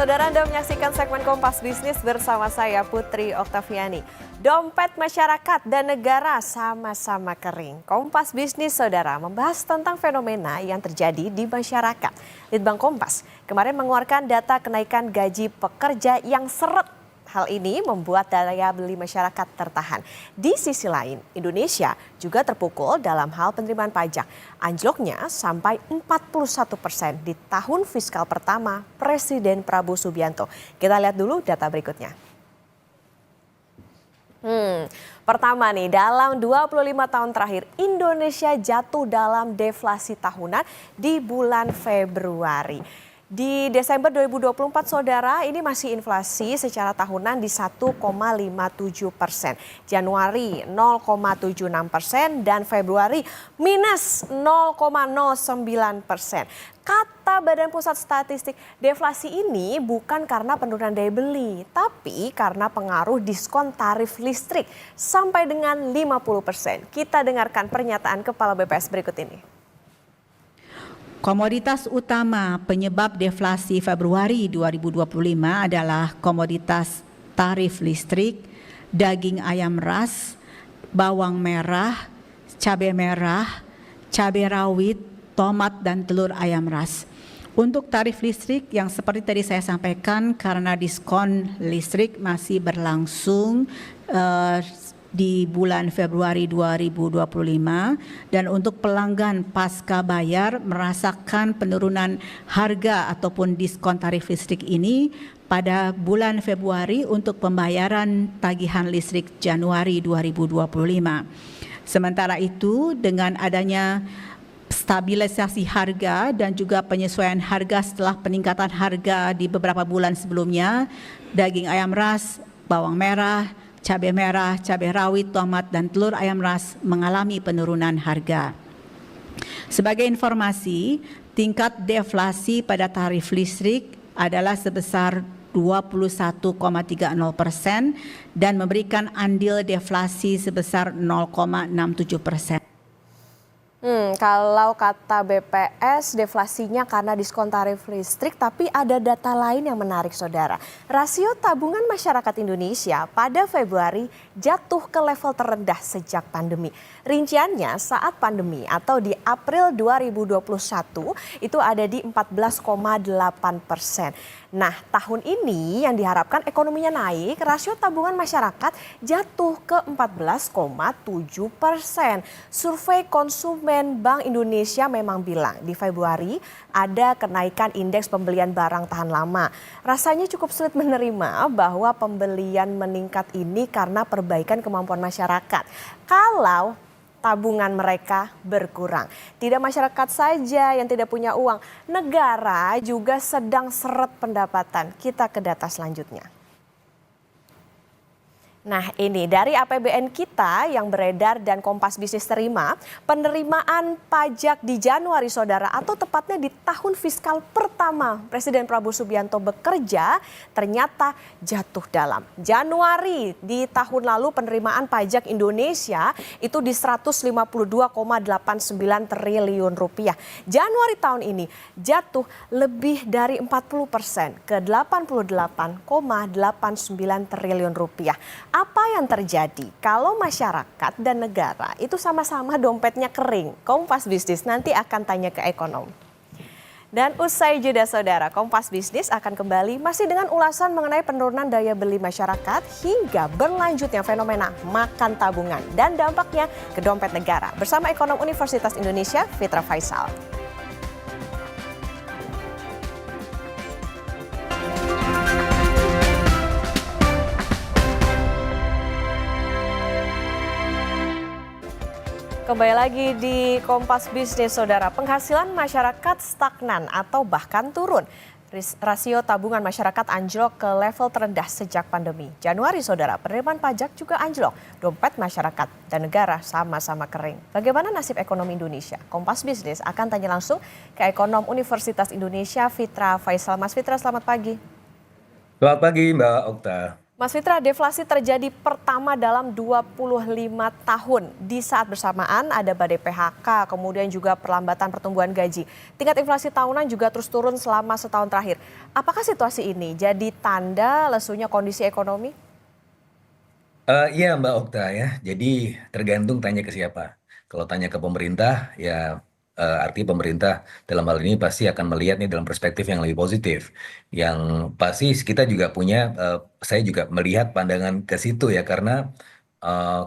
Saudara, Anda menyaksikan segmen Kompas Bisnis bersama saya Putri Oktaviani. Dompet masyarakat dan negara sama-sama kering. Kompas Bisnis, saudara, membahas tentang fenomena yang terjadi di masyarakat. Litbang Kompas kemarin mengeluarkan data kenaikan gaji pekerja yang seret. Hal ini membuat daya beli masyarakat tertahan. Di sisi lain, Indonesia juga terpukul dalam hal penerimaan pajak. Anjloknya sampai 41% di tahun fiskal pertama Presiden Prabowo Subianto. Kita lihat dulu data berikutnya. Pertama nih, dalam 25 tahun terakhir Indonesia jatuh dalam deflasi tahunan di bulan Februari. Di Desember 2024, saudara, ini masih inflasi secara tahunan di 1,57%. Januari 0,76% dan Februari minus 0,09%. Kata Badan Pusat Statistik, deflasi ini bukan karena penurunan daya beli, tapi karena pengaruh diskon tarif listrik sampai dengan 50%. Kita dengarkan pernyataan Kepala BPS berikut ini. Komoditas utama penyebab deflasi Februari 2025 adalah komoditas tarif listrik, daging ayam ras, bawang merah, cabai rawit, tomat, dan telur ayam ras. Untuk tarif listrik yang seperti tadi saya sampaikan, karena diskon listrik masih berlangsung di bulan Februari 2025 dan untuk pelanggan pasca bayar merasakan penurunan harga ataupun diskon tarif listrik ini pada bulan Februari untuk pembayaran tagihan listrik Januari 2025. Sementara itu, dengan adanya stabilisasi harga dan juga penyesuaian harga setelah peningkatan harga di beberapa bulan sebelumnya, daging ayam ras, bawang merah, cabai merah, cabai rawit, tomat, dan telur ayam ras mengalami penurunan harga. Sebagai informasi, tingkat deflasi pada tarif listrik adalah sebesar 21,30% dan memberikan andil deflasi sebesar 0,67%. Kalau kata BPS, deflasinya karena diskon tarif listrik, tapi ada data lain yang menarik, saudara. Rasio tabungan masyarakat Indonesia pada Februari jatuh ke level terendah sejak pandemi. Rinciannya saat pandemi atau di April 2021 itu ada di 14,8%. Nah, tahun ini yang diharapkan ekonominya naik, rasio tabungan masyarakat jatuh ke 14,7%. Survei konsumen Bank Indonesia memang bilang di Februari ada kenaikan indeks pembelian barang tahan lama. Rasanya cukup sulit menerima bahwa pembelian meningkat ini karena perbaikan kemampuan masyarakat. Kalau tabungan mereka berkurang. Tidak masyarakat saja yang tidak punya uang, negara juga sedang seret pendapatan. Kita ke data selanjutnya. Nah, ini dari APBN kita yang beredar dan Kompas Bisnis terima, penerimaan pajak di Januari, saudara, atau tepatnya di tahun fiskal pertama Presiden Prabowo Subianto bekerja ternyata jatuh dalam. Januari di tahun lalu penerimaan pajak Indonesia itu di 152,89 triliun rupiah. Januari tahun ini jatuh lebih dari 40% ke 88,89 triliun rupiah. Apa yang terjadi kalau masyarakat dan negara itu sama-sama dompetnya kering? Kompas Bisnis nanti akan tanya ke ekonom. Dan usai jeda, saudara, Kompas Bisnis akan kembali masih dengan ulasan mengenai penurunan daya beli masyarakat hingga berlanjutnya fenomena makan tabungan dan dampaknya ke dompet negara. Bersama ekonom Universitas Indonesia, Fitra Faisal. Kembali lagi di Kompas Bisnis, saudara. Penghasilan masyarakat stagnan atau bahkan turun. Rasio tabungan masyarakat anjlok ke level terendah sejak pandemi. Januari, saudara, penerimaan pajak juga anjlok. Dompet masyarakat dan negara sama-sama kering. Bagaimana nasib ekonomi Indonesia? Kompas Bisnis akan tanya langsung ke ekonom Universitas Indonesia, Fitra Faisal. Mas Fitra, selamat pagi. Selamat pagi, Mbak Okta. Mas Fitra, deflasi terjadi pertama dalam 25 tahun. Di saat bersamaan ada badai PHK, kemudian juga perlambatan pertumbuhan gaji. Tingkat inflasi tahunan juga terus turun selama setahun terakhir. Apakah situasi ini jadi tanda lesunya kondisi ekonomi? Iya Mbak Okta ya, jadi tergantung tanya ke siapa. Kalau tanya ke pemerintah, ya arti pemerintah dalam hal ini pasti akan melihat nih dalam perspektif yang lebih positif. Yang pasti kita juga punya, saya juga melihat pandangan ke situ ya, karena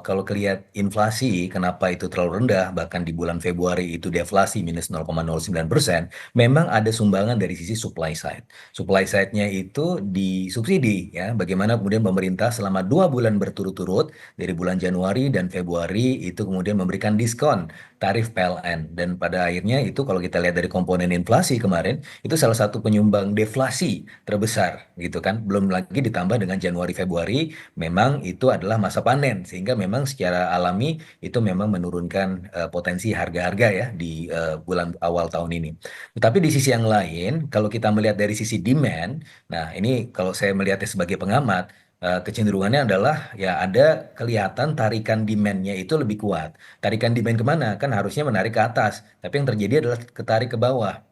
kalau kelihat inflasi, kenapa itu terlalu rendah, bahkan di bulan Februari itu deflasi minus 0,09%, memang ada sumbangan dari sisi supply side. Supply side-nya itu disubsidi ya, bagaimana kemudian pemerintah selama 2 bulan berturut-turut, dari bulan Januari dan Februari itu kemudian memberikan diskon tarif PLN. Dan pada akhirnya itu kalau kita lihat dari komponen inflasi kemarin, itu salah satu penyumbang deflasi terbesar gitu kan. Belum lagi ditambah dengan Januari Februari memang itu adalah masa panen sehingga memang secara alami itu memang menurunkan potensi harga-harga ya di bulan awal tahun ini. Tetapi di sisi yang lain kalau kita melihat dari sisi demand, nah ini kalau saya melihatnya sebagai pengamat, kecenderungannya adalah ya ada kelihatan tarikan demand-nya itu lebih kuat. Tarikan demand kemana? Kan harusnya menarik ke atas, tapi yang terjadi adalah ketarik ke bawah.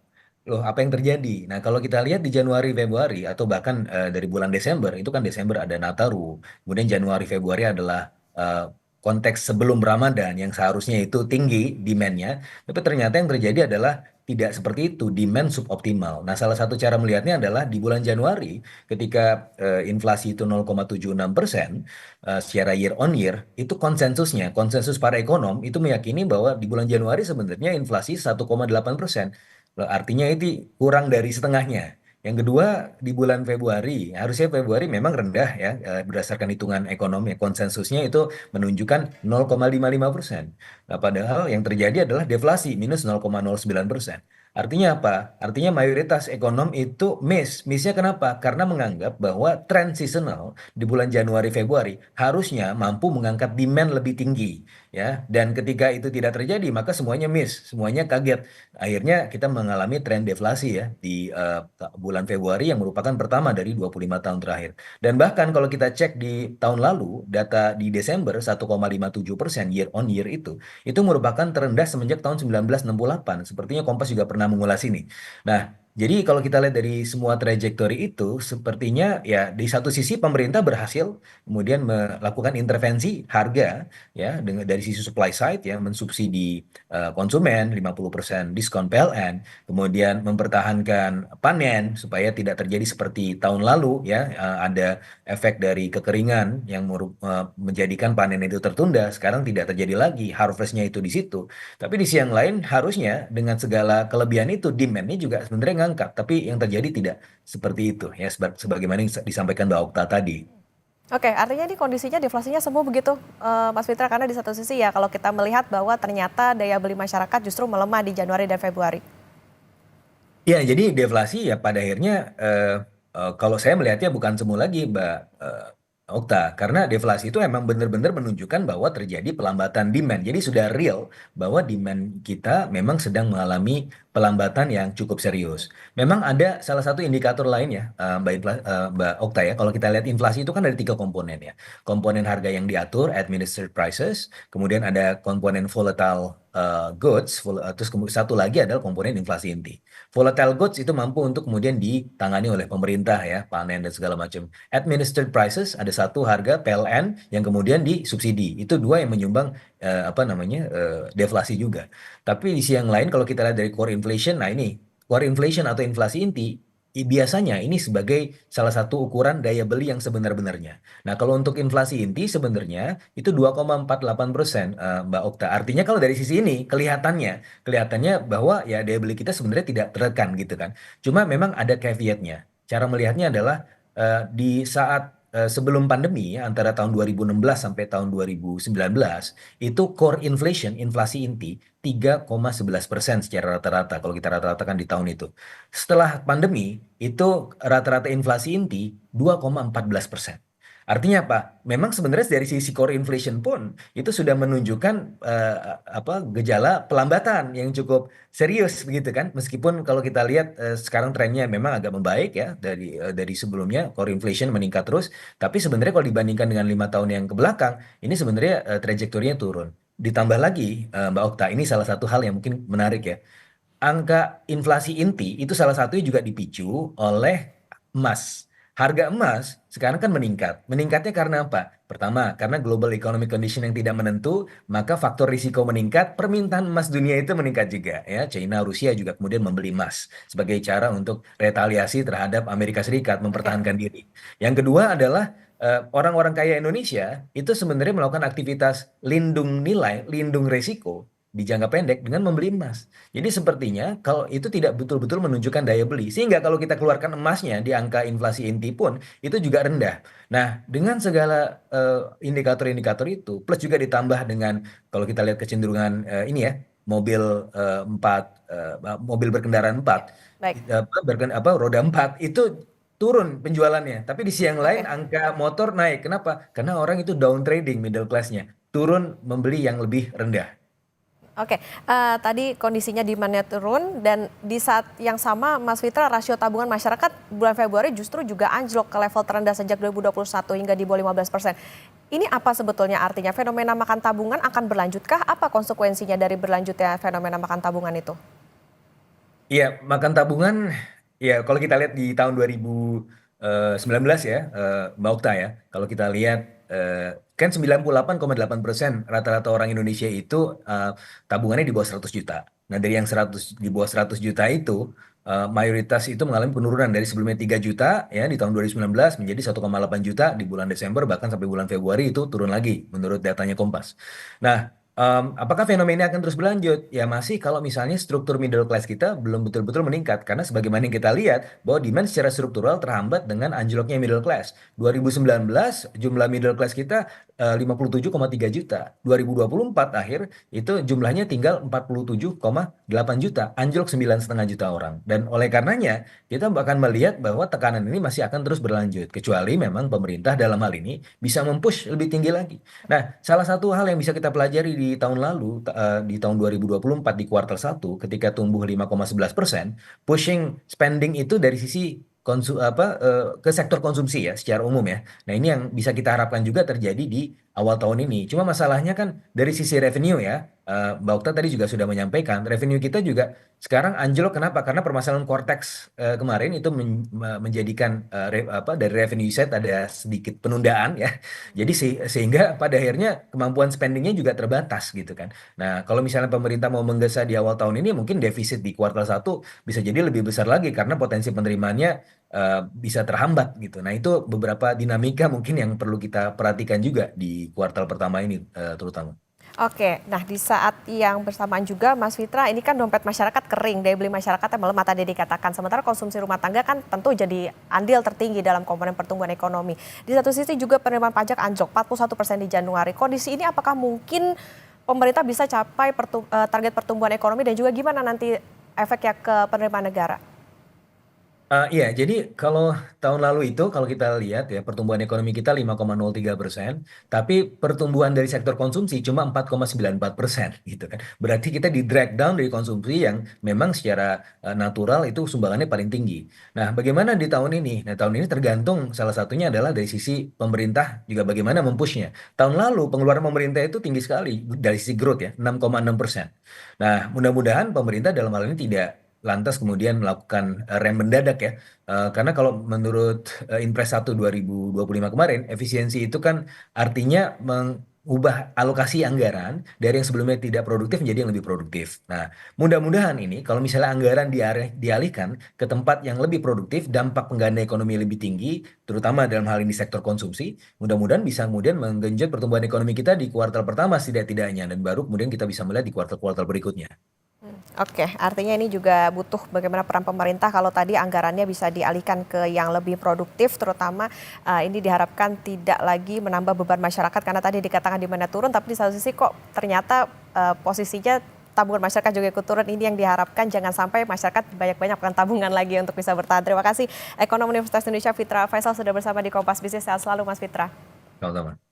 Loh, apa yang terjadi? Nah, kalau kita lihat di Januari, Februari, atau bahkan dari bulan Desember, itu kan Desember ada Nataru, kemudian Januari, Februari adalah konteks sebelum Ramadan yang seharusnya itu tinggi demand-nya, tapi ternyata yang terjadi adalah tidak seperti itu, demand suboptimal. Nah, salah satu cara melihatnya adalah di bulan Januari, ketika inflasi itu 0,76% secara year on year, itu konsensusnya, konsensus para ekonom itu meyakini bahwa di bulan Januari sebenarnya inflasi 1,8%. Loh, artinya itu kurang dari setengahnya. Yang kedua, di bulan Februari, harusnya Februari memang rendah ya, berdasarkan hitungan ekonomi, konsensusnya itu menunjukkan 0,55%. Nah, padahal yang terjadi adalah deflasi, minus 0,09%. Artinya apa? Artinya mayoritas ekonom itu miss. Missnya kenapa? Karena menganggap bahwa tren seasonal di bulan Januari, Februari harusnya mampu mengangkat demand lebih tinggi. Ya, dan ketika itu tidak terjadi, maka semuanya miss, semuanya kaget. Akhirnya kita mengalami tren deflasi ya di bulan Februari yang merupakan pertama dari 25 tahun terakhir. Dan bahkan kalau kita cek di tahun lalu, data di Desember 1,57% year on year itu merupakan terendah semenjak tahun 1968. Sepertinya Kompas juga pernah mengulas ini. Nah, jadi kalau kita lihat dari semua trajektori itu, sepertinya ya di satu sisi pemerintah berhasil kemudian melakukan intervensi harga ya dengan dari sisi supply side ya mensubsidi konsumen 50% diskon PLN, kemudian mempertahankan panen supaya tidak terjadi seperti tahun lalu ya ada efek dari kekeringan yang menjadikan panen itu tertunda, sekarang tidak terjadi lagi, harvestnya itu di situ. Tapi di sisi yang lain harusnya dengan segala kelebihan itu demand-nya juga sebenarnya ngangkat, tapi yang terjadi tidak seperti itu ya sebagaimana yang disampaikan Mbak Okta tadi. Oke, artinya ini kondisinya deflasinya semu begitu, Mas Fitra, karena di satu sisi ya kalau kita melihat bahwa ternyata daya beli masyarakat justru melemah di Januari dan Februari. Ya, jadi deflasi ya pada akhirnya kalau saya melihatnya bukan semu lagi, Mbak Okta, karena deflasi itu emang benar-benar menunjukkan bahwa terjadi pelambatan demand. Jadi sudah real bahwa demand kita memang sedang mengalami pelambatan yang cukup serius. Memang ada salah satu indikator lain ya, Mbak Okta ya. Kalau kita lihat inflasi itu kan ada 3 komponen ya. Komponen harga yang diatur, administered prices, kemudian ada komponen volatile goods, terus satu lagi adalah komponen inflasi inti. Volatile goods itu mampu untuk kemudian ditangani oleh pemerintah ya, panen dan segala macam. Administered prices ada satu harga PLN yang kemudian disubsidi. Itu dua yang menyumbang apa namanya deflasi juga. Tapi di sisi yang lain kalau kita lihat dari core inflation, nah ini core inflation atau inflasi inti biasanya ini sebagai salah satu ukuran daya beli yang sebenar-benarnya. Nah, kalau untuk inflasi inti sebenarnya itu 2,48%, Mbak Okta. Artinya kalau dari sisi ini kelihatannya bahwa ya daya beli kita sebenarnya tidak tertekan gitu kan. Cuma memang ada caveatnya. Cara melihatnya adalah di saat sebelum pandemi ya, antara tahun 2016 sampai tahun 2019 itu core inflation, inflasi inti 3,11% secara rata-rata kalau kita rata-ratakan di tahun itu. Setelah pandemi itu rata-rata inflasi inti 2,14%. Artinya apa? Memang sebenarnya dari sisi core inflation pun itu sudah menunjukkan gejala pelambatan yang cukup serius begitu kan. Meskipun kalau kita lihat sekarang trennya memang agak membaik ya dari sebelumnya core inflation meningkat terus, tapi sebenarnya kalau dibandingkan dengan 5 tahun yang ke belakang ini sebenarnya trajektorinya turun. Ditambah lagi Mbak Okta, ini salah satu hal yang mungkin menarik ya. Angka inflasi inti itu salah satunya juga dipicu oleh emas. Harga emas sekarang kan meningkat. Meningkatnya karena apa? Pertama, karena global economic condition yang tidak menentu, maka faktor risiko meningkat, permintaan emas dunia itu meningkat juga ya. China, Rusia juga kemudian membeli emas sebagai cara untuk retaliasi terhadap Amerika Serikat Oke. mempertahankan diri. Yang kedua adalah orang-orang kaya Indonesia itu sebenarnya melakukan aktivitas lindung nilai, lindung risiko di jangka pendek dengan membeli emas. Jadi sepertinya kalau itu tidak betul-betul menunjukkan daya beli. Sehingga kalau kita keluarkan emasnya di angka inflasi inti pun itu juga rendah. Nah, dengan segala indikator-indikator itu plus juga ditambah dengan kalau kita lihat kecenderungan ini ya, mobil mobil berkendaraan Ya, empat, baik. roda empat itu turun penjualannya. Tapi di sisi yang lain Oke. angka motor naik. Kenapa? Karena orang itu down trading middle class-nya. Turun membeli yang lebih rendah. Oke, tadi kondisinya demand-nya turun dan di saat yang sama Mas Fitra rasio tabungan masyarakat bulan Februari justru juga anjlok ke level terendah sejak 2021 hingga di bawah 15%. Ini apa sebetulnya artinya? Fenomena makan tabungan akan berlanjutkah? Apa konsekuensinya dari berlanjutnya fenomena makan tabungan itu? Iya, makan tabungan, ya kalau kita lihat di tahun 2019 ya, Mbak Okta ya, kalau kita lihat kan 98,8% rata-rata orang Indonesia itu tabungannya di bawah 100 juta. Nah dari yang 100 di bawah 100 juta itu, mayoritas itu mengalami penurunan dari sebelumnya 3 juta ya di tahun 2019 menjadi 1,8 juta di bulan Desember, bahkan sampai bulan Februari itu turun lagi menurut datanya Kompas. Nah, apakah fenomena ini akan terus berlanjut? Ya masih kalau misalnya struktur middle class kita belum betul-betul meningkat. Karena sebagaimana yang kita lihat bahwa demand secara struktural terhambat dengan anjloknya middle class. 2019 jumlah middle class kita 57,3 juta. 2024 akhir itu jumlahnya tinggal 47,8 juta. Anjlok 9,5 juta orang. Dan oleh karenanya kita bahkan melihat bahwa tekanan ini masih akan terus berlanjut. Kecuali memang pemerintah dalam hal ini bisa mempush lebih tinggi lagi. Nah, salah satu hal yang bisa kita pelajari di tahun lalu, di tahun 2024 di kuartal 1, ketika tumbuh 5,11%, pushing spending itu dari sisi ke sektor konsumsi ya secara umum ya. Nah, ini yang bisa kita harapkan juga terjadi di awal tahun ini. Cuma masalahnya kan dari sisi revenue ya, Mbak Okta tadi juga sudah menyampaikan, revenue kita juga sekarang anjlok. Kenapa? Karena permasalahan Cortex kemarin itu menjadikan dari revenue side ada sedikit penundaan ya. Jadi sehingga pada akhirnya kemampuan spendingnya juga terbatas gitu kan. Nah, kalau misalnya pemerintah mau menggesa di awal tahun ini, mungkin defisit di kuartal 1 bisa jadi lebih besar lagi karena potensi penerimaannya bisa terhambat gitu. Nah, itu beberapa dinamika mungkin yang perlu kita perhatikan juga di kuartal pertama ini terutama. Oke, nah di saat yang bersamaan juga Mas Fitra, ini kan dompet masyarakat kering, daya beli masyarakatnya melemah tadi dikatakan. Sementara konsumsi rumah tangga kan tentu jadi andil tertinggi dalam komponen pertumbuhan ekonomi. Di satu sisi juga penerimaan pajak anjlok 41% di Januari. Kondisi ini apakah mungkin pemerintah bisa capai target pertumbuhan ekonomi dan juga gimana nanti efeknya ke penerimaan negara? Iya, jadi kalau tahun lalu itu kalau kita lihat ya pertumbuhan ekonomi kita 5,03%, tapi pertumbuhan dari sektor konsumsi cuma 4,94% gitu kan. Berarti kita di drag down dari konsumsi yang memang secara natural itu sumbangannya paling tinggi. Nah, bagaimana di tahun ini? Nah, tahun ini tergantung salah satunya adalah dari sisi pemerintah juga bagaimana mempushnya. Tahun lalu pengeluaran pemerintah itu tinggi sekali dari sisi growth ya, 6,6%. Nah, mudah-mudahan pemerintah dalam hal ini tidak lantas kemudian melakukan rem mendadak ya. Karena kalau menurut Inpres 1 2025 kemarin, efisiensi itu kan artinya mengubah alokasi anggaran dari yang sebelumnya tidak produktif menjadi yang lebih produktif. Nah, mudah-mudahan ini kalau misalnya anggaran dialihkan ke tempat yang lebih produktif, dampak pengganda ekonomi lebih tinggi, terutama dalam hal ini sektor konsumsi, mudah-mudahan bisa kemudian menggenjot pertumbuhan ekonomi kita di kuartal pertama setidak-tidaknya, dan baru kemudian kita bisa melihat di kuartal-kuartal berikutnya. Oke, artinya ini juga butuh bagaimana peran pemerintah kalau tadi anggarannya bisa dialihkan ke yang lebih produktif, terutama ini diharapkan tidak lagi menambah beban masyarakat karena tadi dikatakan di mana turun, tapi di satu sisi kok ternyata posisinya tabungan masyarakat juga ikut turun. Ini yang diharapkan, jangan sampai masyarakat banyak-banyak tabungan lagi untuk bisa bertahan. Terima kasih Ekonom Universitas Indonesia Fitra Faisal sudah bersama di Kompas Bisnis. Sehat selalu Mas Fitra. Sama-sama.